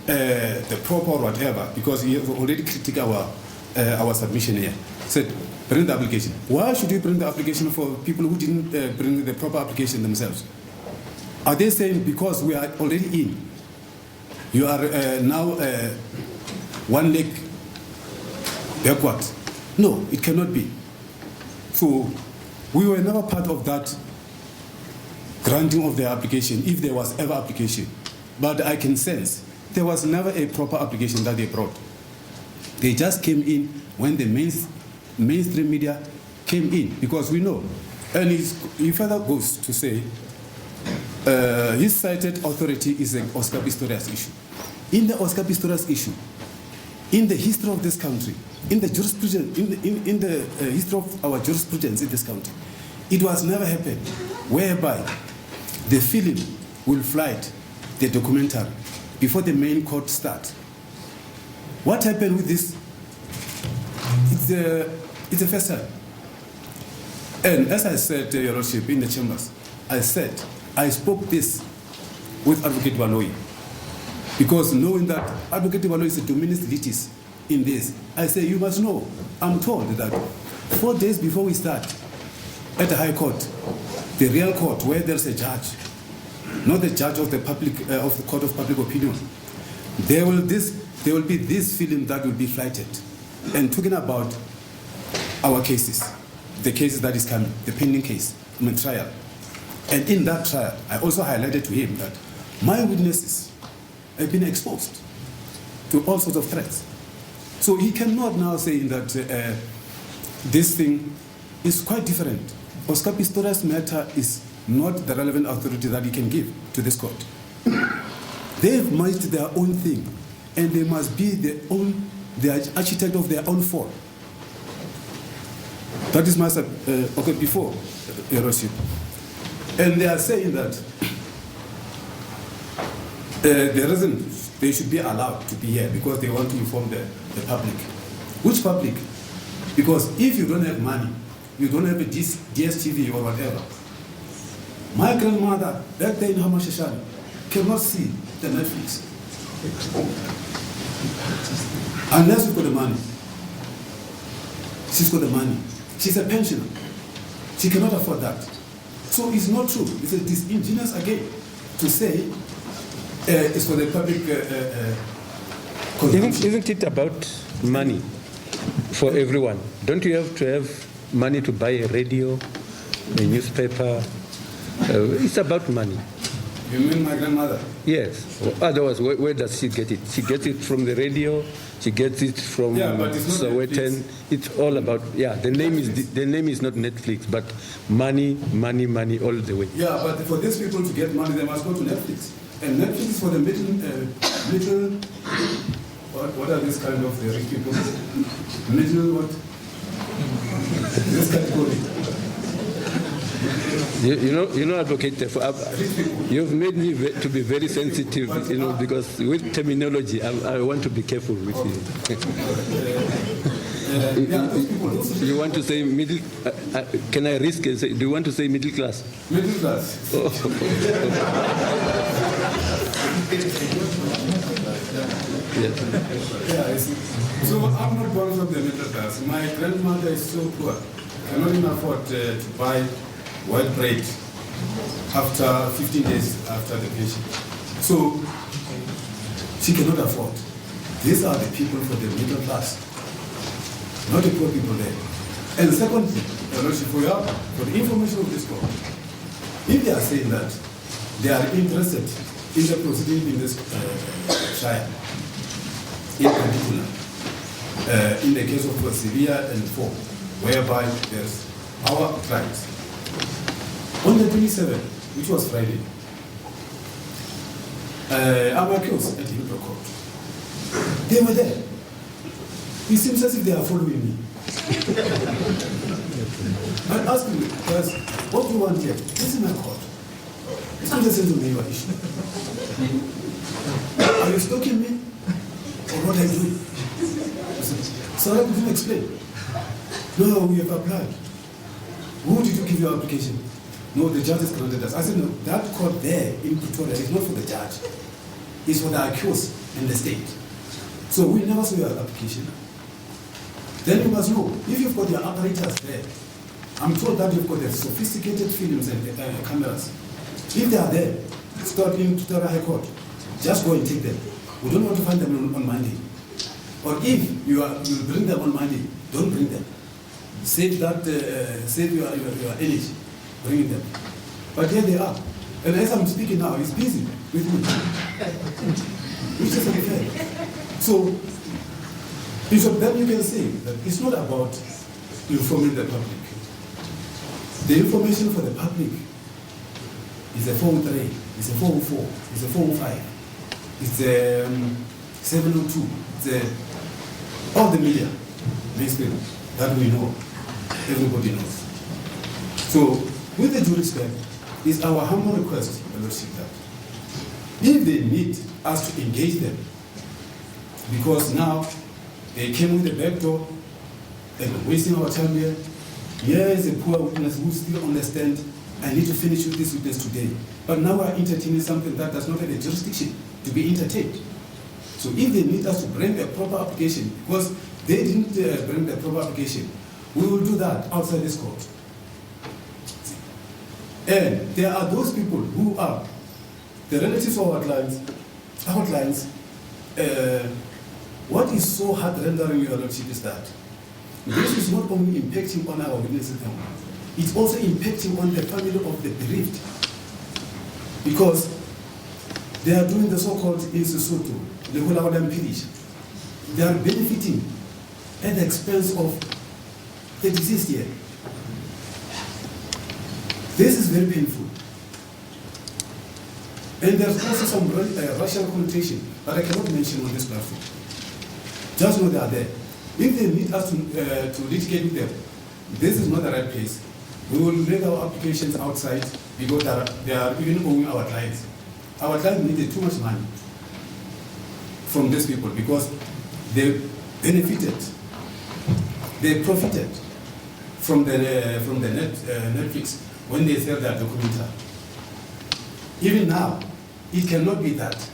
the proper or whatever, because he has already critiqued our submission here. Said, bring the application. Why should we bring the application for people who didn't bring the proper application themselves? Are they saying because we are already in, you are now one leg backward? No, it cannot be. So we were never part of that granting of the application, if there was ever application. But I can sense there was never a proper application that they brought. They just came in when the mainstream media came in, because we know. And he further goes to say, his cited authority is the Oscar Pistorius issue. In the Oscar Pistorius issue, in the history of this country, in the jurisprudence, in the history of our jurisprudence in this country, it was never happened whereby the film will flight the documentary before the main court starts. What happened with this? It's a first time. And as I said, Your Lordship, in the chambers, I spoke this with Advocate Waloi, because knowing that Advocate Waloi is a dominus litis in this, I say, you must know, I'm told that 4 days before we start at the High Court, the real court where there's a judge, not the judge of the Court of Public Opinion, there will be this film that will be flighted and talking about our cases, the cases that is coming, the pending case, trial. And in that trial, I also highlighted to him that my witnesses have been exposed to all sorts of threats. So he cannot now say that this thing is quite different. Oscar Pistorius' matter is not the relevant authority that he can give to this court. They've managed their own thing, and they must be the architect of their own fall. That is my okay before Your Lordship. And they are saying that the reason they should be allowed to be here because they want to inform the public. Which public? Because if you don't have money, you don't have a DSTV or whatever. My grandmother, back then in Hamashashani, cannot see the Netflix. Unless you've got the money. She's got the money. She's a pensioner. She cannot afford that. So it's not true. It's disingenuous again to say it's for the public consumption. Isn't it about money for everyone? Don't you have to have money to buy a radio, a newspaper? It's about money. You mean my grandmother? Yes. Otherwise, where does she get it? She gets it from the radio. She gets it from Sowetan. It's all about The name is not Netflix, but money all the way. Yeah, but for these people to get money, they must go to Netflix. And Netflix is for the middle. What are these kind of rich people? Middle what? This category. You know, Advocate, you've made me to be very sensitive, because with terminology, I want to be careful with you. You want to say middle? Can I risk and say? Do you want to say middle class? Middle class. So I'm not born from the middle class. My grandmother is so poor. I cannot even afford to buy white bread after 15 days after the pension. So she cannot afford. These are the people for the middle class, not the poor people there. And secondly, for the information of this court, if they are saying that they are interested in the proceeding in this trial, in particular, in the case of Sevilla and 4, whereby there's our clients. On the 27th, which was Friday, I'm accused at the Hillbrook Court. They were there. It seems as if they are following me. I asked them, guys, what do you want here? This is my court. It's not the Senzo Meyiwa issue. Are you stalking me? Or what are you doing? So I couldn't explain. No, we have applied. Who did you give your application? No, the judges granted us. I said, no, that court there in Pretoria is not for the judge. It's for the accused and the state. So we never saw your application. Then you must know, if you've got your apparatus there, I'm told that you've got the sophisticated films and cameras. If they are there, start in Pretoria High Court, just go and take them. We don't want to find them on Monday. Or if you bring them on Monday, don't bring them. Save your energy. Bringing them. But here they are. And as I'm speaking now, he's busy with me. Which is unfair. So, Bishop, then you can say that it's not about informing the public. The information for the public is a 403, it's a 404, it's a 405, it's a 702, it's a all the media, mainstream, that we know, everybody knows. So, with the due respect, it's our humble request, Your Lordship, that if they need us to engage them, because now they came with the back door, they've been wasting our time here. Here is a poor witness who still understands, I need to finish with this witness today. But now we're entertaining something that does not have a jurisdiction to be entertained. So if they need us to bring a proper application, because they didn't bring the proper application, we will do that outside this court. And there are those people who are the relatives of our clients. What is so heart-rendering, Your Lordship, is that this is not only impacting on our witnesses, it's also impacting on the family of the bereaved. Because they are doing the so-called in Sesotho, the Hulawalam Pirish. They are benefiting at the expense of the deceased here. This is very painful. And there's also some racial connotation that I cannot mention on this platform. Just know they are there. If they need us to litigate with them, this is not the right place. We will make our applications outside because they are even owing our clients. Our clients needed too much money from these people because they benefited, they profited from the Netflix when they sell their documentary. Even now, it cannot be that.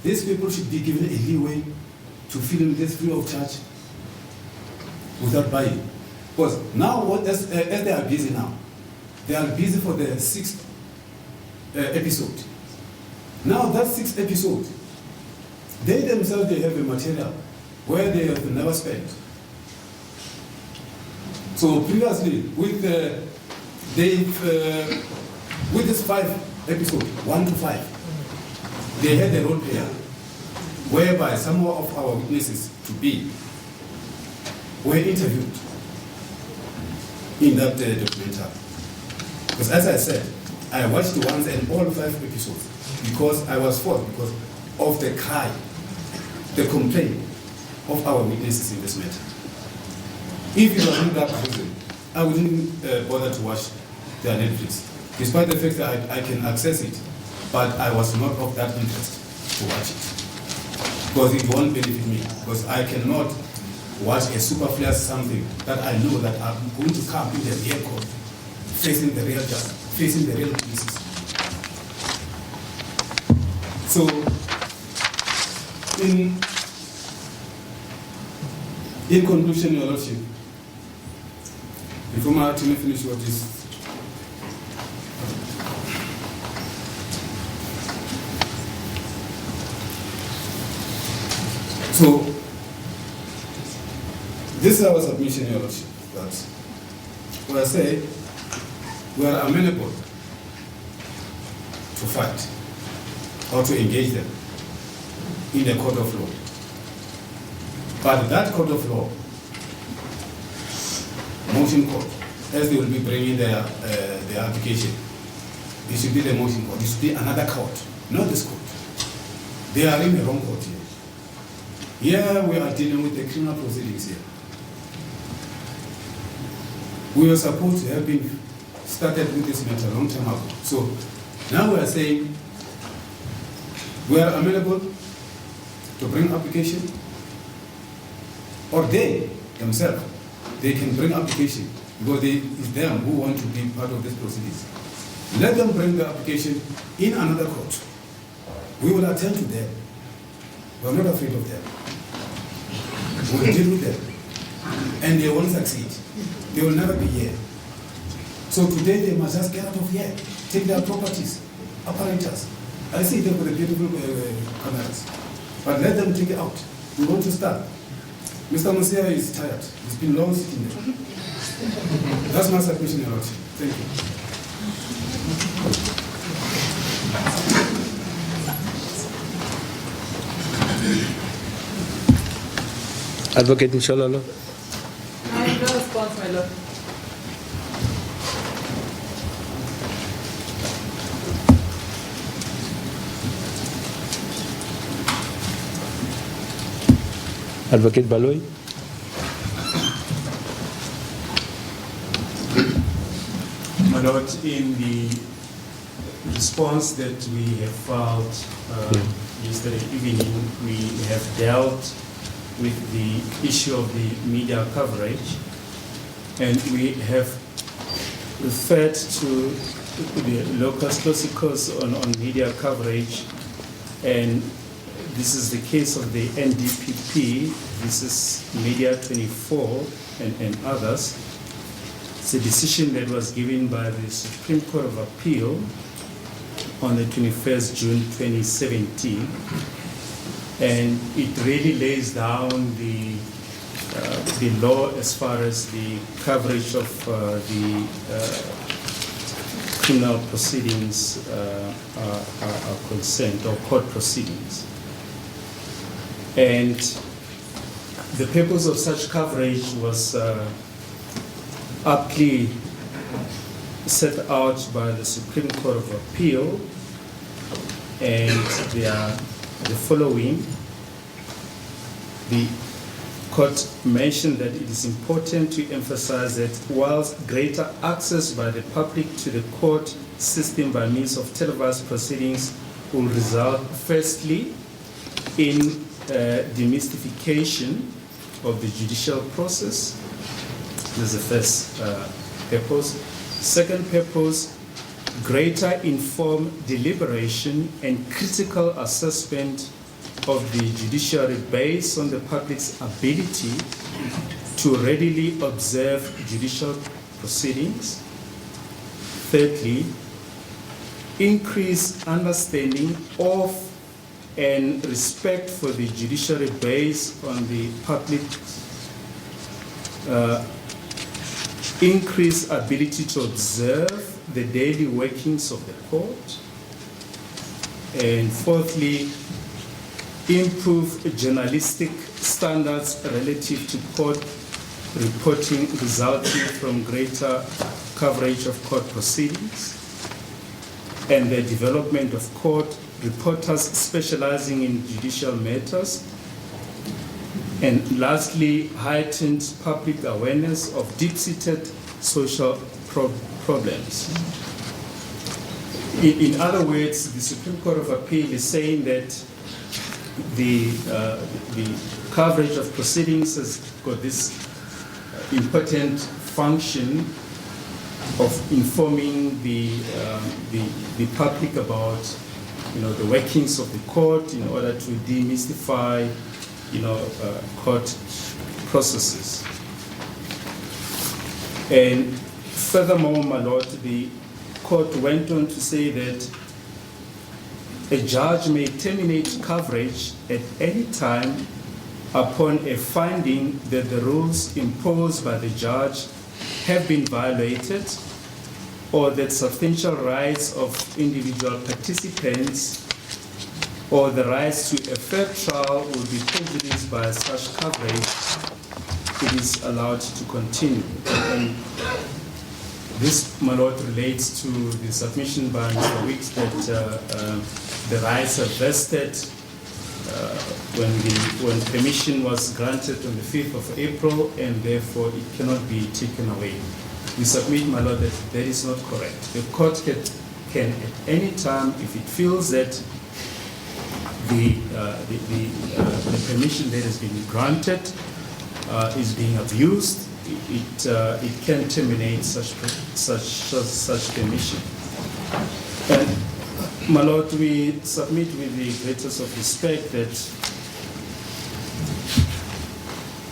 These people should be given a leeway to film this free of charge without buying. Because now, as they are busy now, they are busy for the 6th episode. Now that 6th episode, they themselves, they have a material where they have never spent. So previously, with this 5 episode, 1 to 5, they had a role player whereby some of our witnesses to be were interviewed in that documentary. Because as I said, I watched once and all 5 episodes because I was forced because of the cry, the complaint of our witnesses in this matter. If it was not that reason, I wouldn't bother to watch their Netflix, despite the fact that I can access it, but I was not of that interest to watch it. Because it won't benefit me, because I cannot watch a superfluous something that I know that I'm going to come in the real court, facing the real judge, facing the real cases. So, in conclusion, Your Lordship, before my team finish what is so, this is our submission, Your Lordship, that we are saying we are amenable to fight or to engage them in the court of law. But that court of law, motion court, as they will be bringing their application, it should be the motion court. It should be another court, not this court. They are in the wrong court here. Here we are dealing with the criminal proceedings here. We were supposed to have been started with this matter a long time ago. So now we are saying we are amenable to bring application, or they themselves, they can bring application because it's them who want to be part of this proceedings. Let them bring the application in another court. We will attend to them. We are not afraid of them. We will deal with them. And they won't succeed. They will never be here. So today they must just get out of here, take their properties, apparatus. I see them with the beautiful cameras. But let them take it out. We want to start. Mr. Musia is tired. He's been long sitting there. That's my submission, Your Lordship. Thank you. Advocate Mshololo. I have no response, my lord. Advocate Baloy? My Lord, in the response that we have filed yesterday evening, we have dealt with the issue of the media coverage, and we have referred to the locus classicus on media coverage, and this is the case of the NDPP, this is Media 24 and others. It's a decision that was given by the Supreme Court of Appeal on the 21st June 2017, and it really lays down the law as far as the coverage of the criminal proceedings are concerned, or court proceedings. And the purpose of such coverage was aptly set out by the Supreme Court of Appeal, and they are the following. The court mentioned that it is important to emphasize that whilst greater access by the public to the court system by means of televised proceedings will result firstly in demystification of the judicial process. This is the first purpose. Second purpose, greater informed deliberation and critical assessment of the judiciary based on the public's ability to readily observe judicial proceedings. Thirdly, increased understanding of and respect for the judiciary based on the public's increased ability to observe the daily workings of the court. And fourthly, improve journalistic standards relative to court reporting resulting from greater coverage of court proceedings, and the development of court reporters specializing in judicial matters. And lastly, heightened public awareness of deep-seated social problems. In other words, the Supreme Court of Appeal is saying that the coverage of proceedings has got this important function of informing the public about, the workings of the court in order to demystify, court processes. And furthermore, my Lord, the court went on to say that a judge may terminate coverage at any time upon a finding that the rules imposed by the judge have been violated, or that substantial rights of individual participants or the rights to a fair trial will be prejudiced by such coverage. It is allowed to continue. And this, my Lord, relates to the submission by Mr. Weeks that the rights are vested when permission was granted on the 5th of April, and therefore it cannot be taken away. We submit, my Lord, that that is not correct. The court can at any time, if it feels that the permission that has been granted is being abused, it can terminate such permission. And my Lord, we submit with the greatest of respect that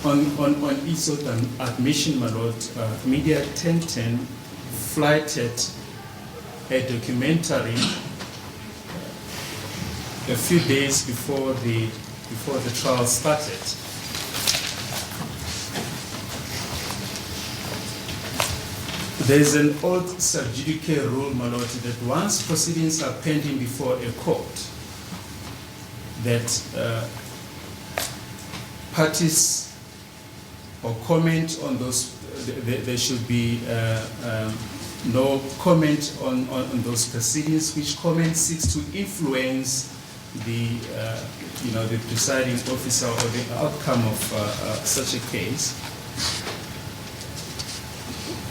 on its own admission, my Lord, Media 1010 flighted a documentary a few days before the trial started. There's an old sub judice rule, my Lord, that once proceedings are pending before a court, that parties or comment on those, there should be no comment on those proceedings, which comment seeks to influence the the presiding officer or the outcome of such a case.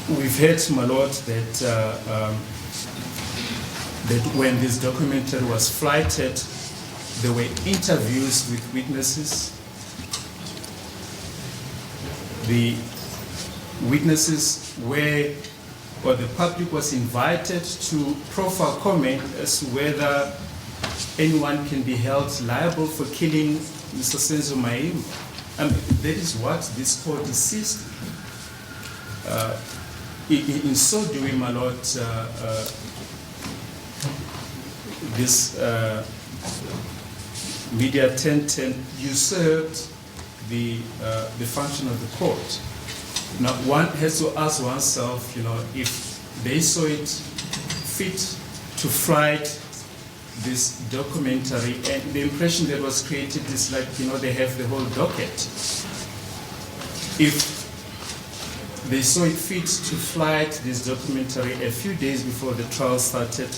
We've heard, my lord, that that when this documentary was flighted, there were interviews with witnesses. The witnesses were, or the public was invited to proffer comment as to whether anyone can be held liable for killing Mr. Senzo Meyiwa. That is what this court insisted. In so doing, my lord, this media 1010 usurped the function of the court. Now, one has to ask oneself, if they saw it fit to flight this documentary, and the impression that was created is like, they have the whole docket. If they saw it fit to flight this documentary a few days before the trial started,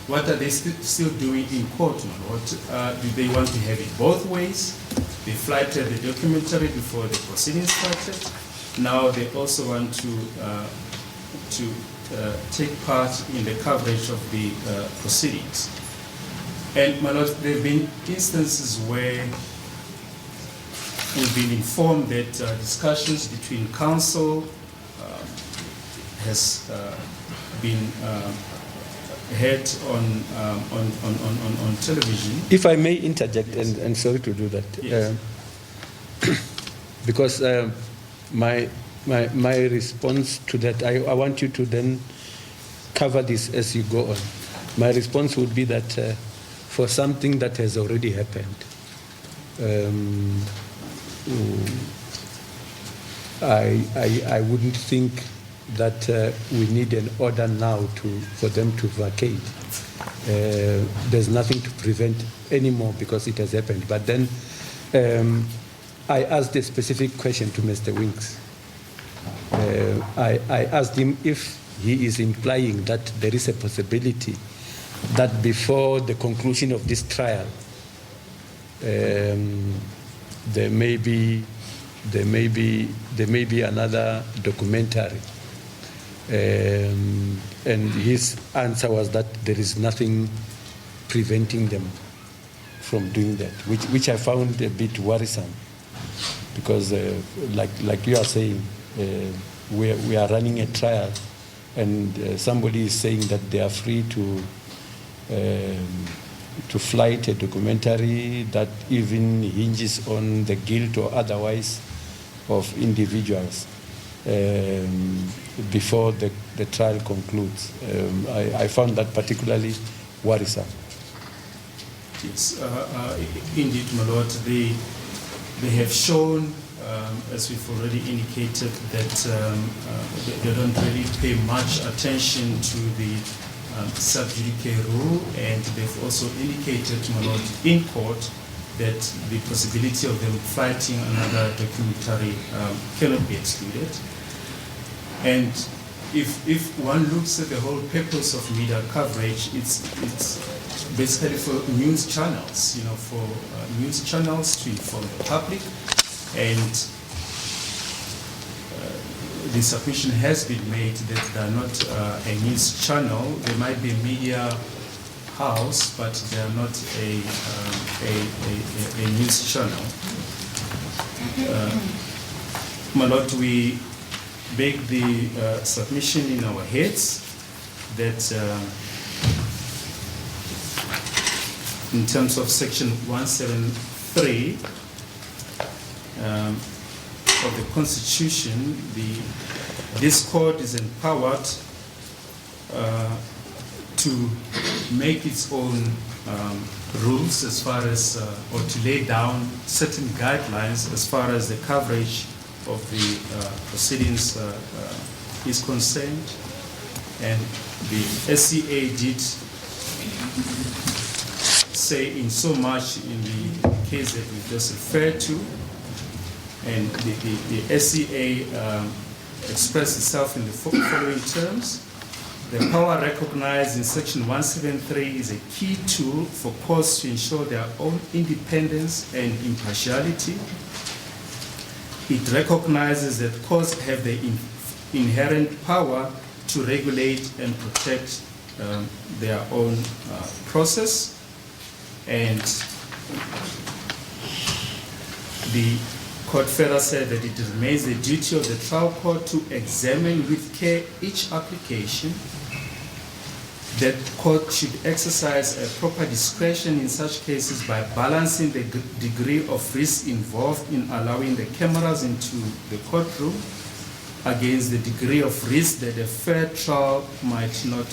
what are they still doing in court? What do they want to have it both ways? They flighted the documentary before the proceedings started. Now they also want to take part in the coverage of the proceedings. And my lord, there have been instances where we've been informed that discussions between counsel has been heard on television. If I may interject, yes. and sorry to do that, yes. Because my response to that, I want you to then cover this as you go on. My response would be that for something that has already happened, I wouldn't think that we need an order now for them to vacate. There's nothing to prevent anymore because it has happened. But then I asked a specific question to Mr. Winks. I asked him if he is implying that there is a possibility that before the conclusion of this trial, there may be another documentary. And his answer was that there is nothing preventing them from doing that, which I found a bit worrisome, because like you are saying, we are running a trial, and somebody is saying that they are free to flight a documentary that even hinges on the guilt or otherwise of individuals before the trial concludes. I found that particularly worrisome. Yes, indeed, my lord. They have shown, as we've already indicated, that they don't really pay much attention to the sub judice rule, and they've also indicated, my lord, in court that the possibility of them fighting another documentary cannot be excluded. And if one looks at the whole purpose of media coverage, it's basically for news channels, for news channels to inform the public. And the submission has been made that they are not a news channel. They might be a media house, but they are not a news channel. My lord, we beg the submission in our heads that in terms of section 173 of the Constitution, this court is empowered to make its own rules as far as, or to lay down certain guidelines as far as the coverage of the proceedings is concerned. And the SCA did say in so much in the case that we just referred to, and the SCA expressed itself in the following terms. The power recognized in Section 173 is a key tool for courts to ensure their own independence and impartiality. It recognizes that courts have the inherent power to regulate and protect their own process, and the court further said that it remains the duty of the trial court to examine with care each application. That court should exercise a proper discretion in such cases by balancing the degree of risk involved in allowing the cameras into the courtroom against the degree of risk that a fair trial might not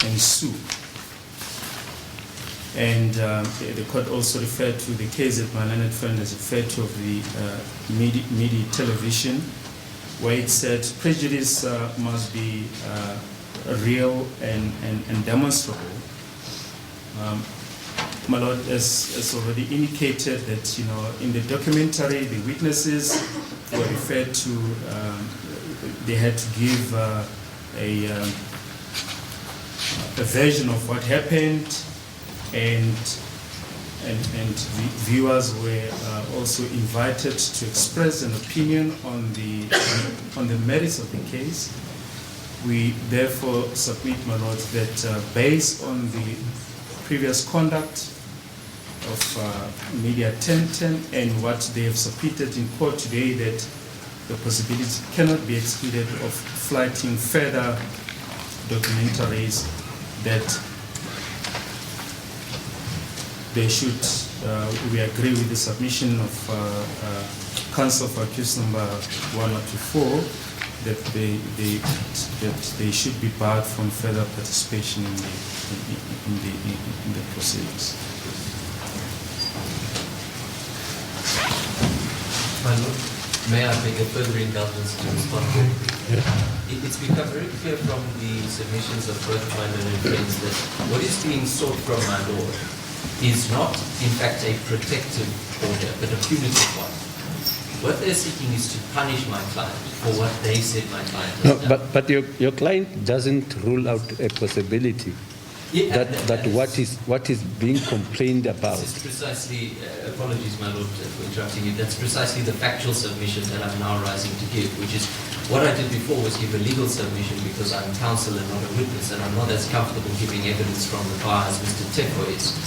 ensue. And the court also referred to the case that my learned friend has referred to of the media television, where it said prejudice must be real and demonstrable. My Lord has already indicated that, you know, in the documentary, the witnesses were referred to, they had to give a version of what happened, and the viewers were also invited to express an opinion on the merits of the case. We therefore submit, my Lord, that based on the previous conduct of Media 1010 and what they have submitted in court today, that the possibility cannot be excluded of flighting further documentaries, that they should, we agree with the submission of counsel for accused number 1 up to 4, that they should be barred from further participation in the proceedings. My Lord, may I beg a further indulgence to respond very quickly? It's become very clear from the submissions of both my learned friends that what is being sought from my Lord is not, in fact, a protective order, but a punitive one. What they're seeking is to punish my client for what they said my client has done. But your client doesn't rule out a possibility that what is being complained about. This is precisely, apologies my Lord for interrupting you, that's precisely the factual submission that I'm now rising to give, which is what I did before was give a legal submission because I'm counsel and not a witness, and I'm not as comfortable giving evidence from the bar as Mr. Teko is.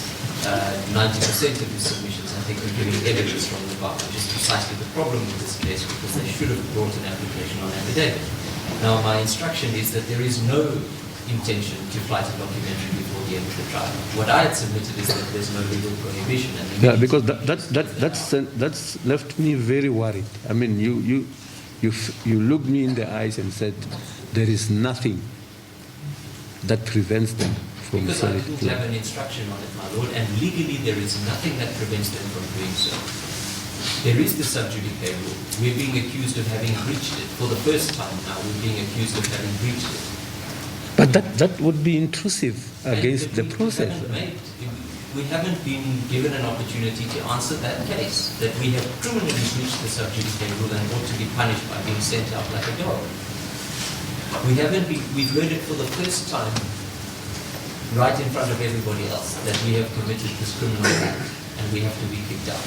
90% of his submissions, I think, are giving evidence from the bar, which is precisely the problem with this case, because they should have brought an application on affidavit. Now, my instruction is that there is no intention to flight a documentary before the end of the trial. What I had submitted is that there's no legal prohibition. And yeah, because that's left me very worried. I mean, you looked me in the eyes and said there is nothing that prevents them from because I saying didn't have an instruction on it, my Lord, and legally there is nothing that prevents them from doing so. There is the sub judice rule. We're being accused of having breached it. For the first time now, we're being accused of having breached it. But that would be intrusive against the process. We haven't been given an opportunity to answer that case, that we have criminally breached the sub judice rule and ought to be punished by being sent out like a dog. We've heard it for the first time right in front of everybody else that we have committed this criminal act and we have to be kicked out.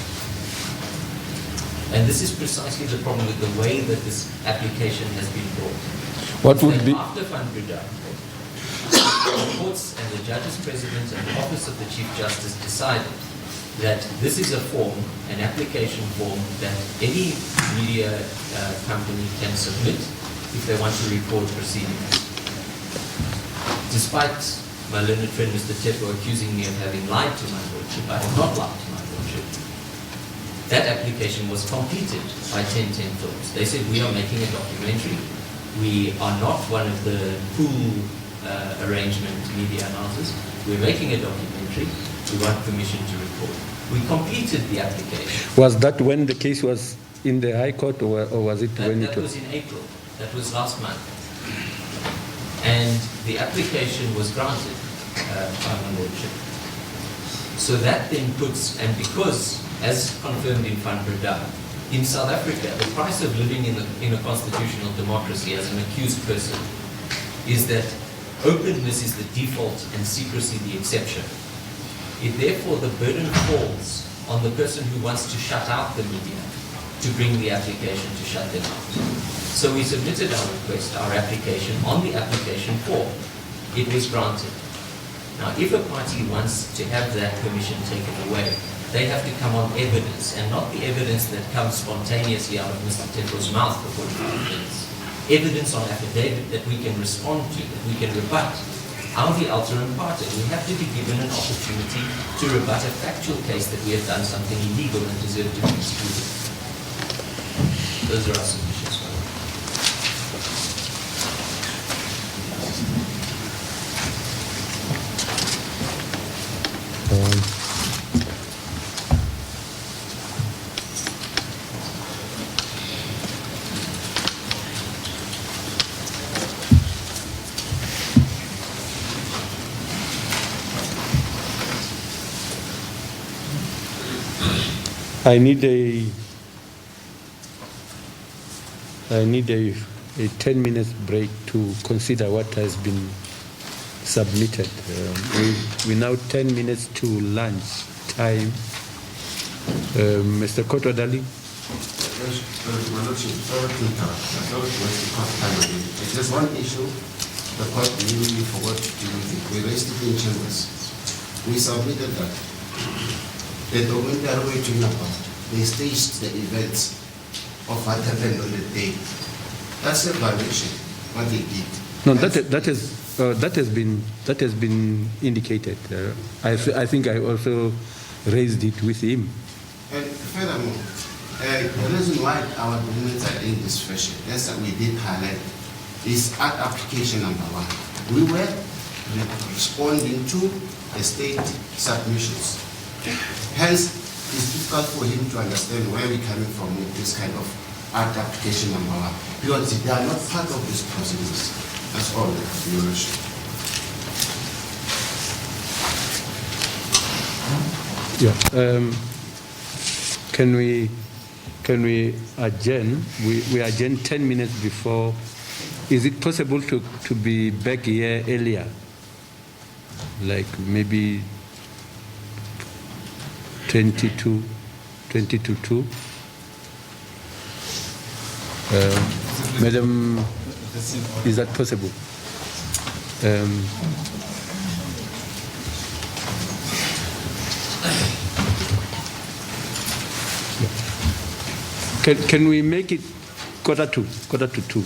And this is precisely the problem with the way that this application has been brought. What would be after Fundrida, the courts and the judges, president and the office of the Chief Justice decided that this is a form, an application form that any media company can submit if they want to record proceedings. Despite my learned friend Mr. Teko accusing me of having lied to my lordship, I have not lied to my lordship. That application was completed by 1010 Films. They said, we are making a documentary. We are not one of the pool arrangement media houses. We're making a documentary. We want permission to record. We completed the application. Was that when the case was in the High Court, or was it when it was? That was in April. That was last month. And the application was granted by my lordship. So that then puts, and because, as confirmed in Fundrida, in South Africa, the price of living in a constitutional democracy as an accused person is that openness is the default and secrecy the exception. Therefore, the burden falls on the person who wants to shut out the media to bring the application to shut them out. So we submitted our request, our application, on the application form. It was granted. Now, if a party wants to have that permission taken away, they have to come on evidence, and not the evidence that comes spontaneously out of Mr. Tempo's mouth for 45 minutes. Evidence on affidavit that we can respond to, that we can rebut. Are the alterum partem. We have to be given an opportunity to rebut a factual case that we have done something illegal and deserve to be excluded. Those are our submissions. I need a 10 minutes break to consider what has been submitted. We now 10 minutes to lunch time. Mr. Kotodali. My Lordship, sorry to interrupt. I don't want to cut time again. It's just one issue the court really forgot to do with it. We raised it in chambers. We submitted that. The documentary we're talking about, they staged the events of what happened on the day. That's a violation, what they did. No, that has been indicated. I think I also raised it with him. And furthermore, the reason why our documents are in this fashion, that's that we did highlight, is Act application number 1. We were responding to the state submissions. Hence, it's difficult for him to understand where we're coming from with this kind of Act application number 1, because they are not part of this proceedings. That's all, Your Worship. Yeah. Can we adjourn? We adjourn 10 minutes before. Is it possible to be back here earlier? Like maybe 20 to 2? Madam, is that possible? Can we make it quarter to 2?